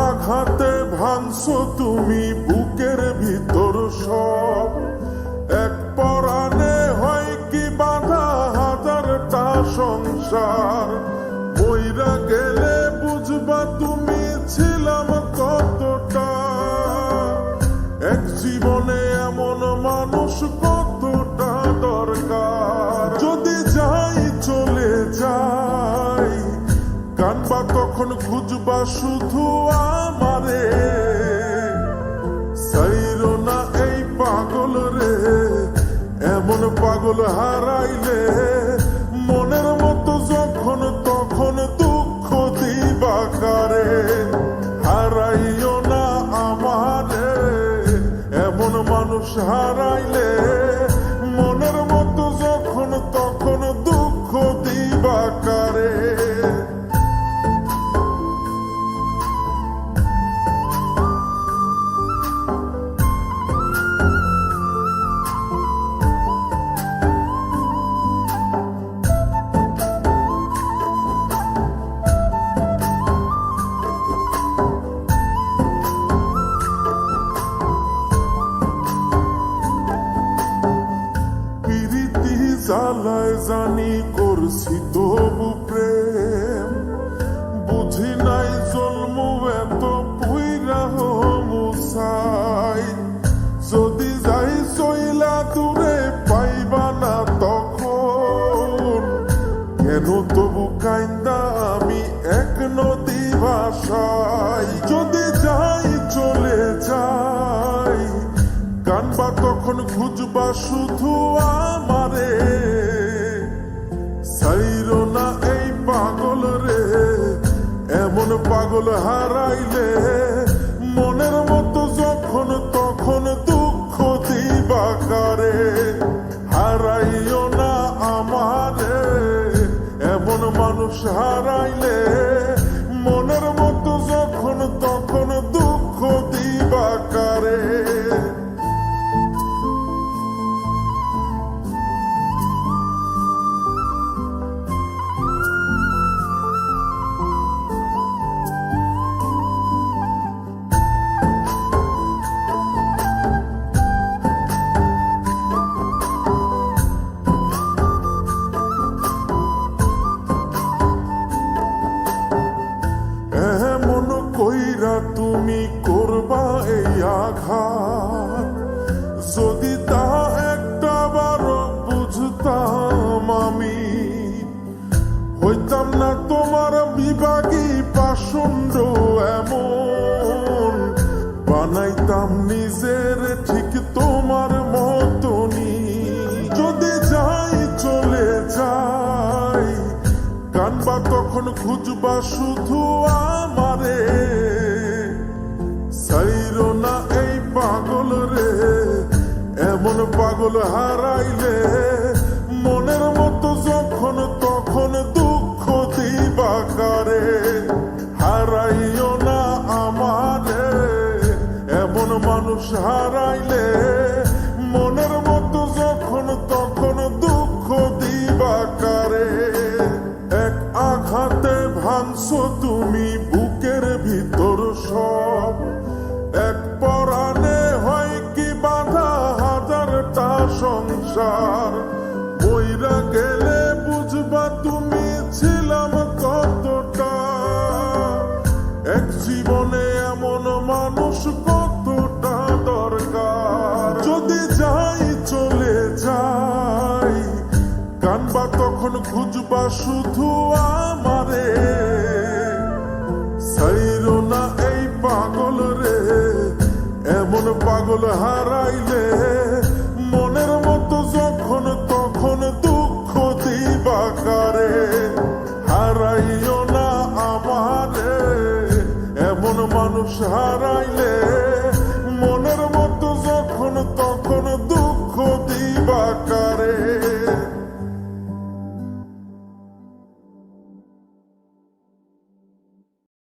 আঘাতে ভাঙছো তুমি বুকের ভিতর সব, এক পরাণে হয় কি বাধা হাজারটা সংসার। মইরা গেলে বুঝবা তুমি ছিলাম কতটা, এক জীবনে এমন মানুষ কতটা দরকার। যদি যাই চলে যাই কানবা তখন খুঁজবা শুধু আমারে, সাইরো না এই পাগল রে, এমন পাগল হারাইলে মনের মতো যখন তখন দুঃখ দিবা কারে। হারাইও না আমারে, এমন মানুষ হারাইলে মনের মতো যখন তখন দুঃখ দিবা কারে। জ্বালায় জানি করছি তবু প্রেম, বুঝি নাই জন্ম এত পুইরা মুসাই। যদি যাই চইলা দূরে পাইবা না তখন, কেন তবু কাইন্দা আমি এক নদী ভাষাই। যদি যাই চলে যাই কানবা তখন খুঁজবা শুধু আমারে, সাইরো না এই পাগল রে, এমন পাগল হারাইলে মনের মতো যখন তখন দুঃখ দিবা কারে। হারাইও না আমারে, এমন মানুষ হারাইলে মনের মতো যখন তখন দুঃখ দিবা কারে। এমন কইরা তুমি করবা এই আঘাত, যদি তা একটা বারো বুঝতাম আমি, হইতাম না তোমার বিভাগী পাষণ্ড এমন, বানাইতাম নিজের ঠিক তোমার মতনই। যদি যাই চলে যাই কানবা তখন খুঁজবা শুধু আমারে, সাইরো না এই পাগল রে, এমন পাগল হারাইলে মনের মতো যখন তখন দুঃখ দিবা কারে। হারাইও না আমারে, এমন মানুষ হারাইলে মনের মতো যখন তখন দুঃখ দিবা কারে। এক আঘাতে ভাঙছো তুমি বুকের ভিতর সব, এক পরাণে হয় কি বাধা হাজারটা সংসার। মইরা গেলে বুঝবা তুমি ছিলাম কতটা, এক জীবনে এমন মানুষ কতটা দরকার। যদি যাই চলে যাই কানবা তখন খুঁজবা শুধু আমারে, সাইরো না এই পাগল রে, এমন পাগল হারাইলে মনের মতো যখন তখন দুঃখ দিবা কারে। হারাইও না আমারে, এমন মানুষ হারাইলে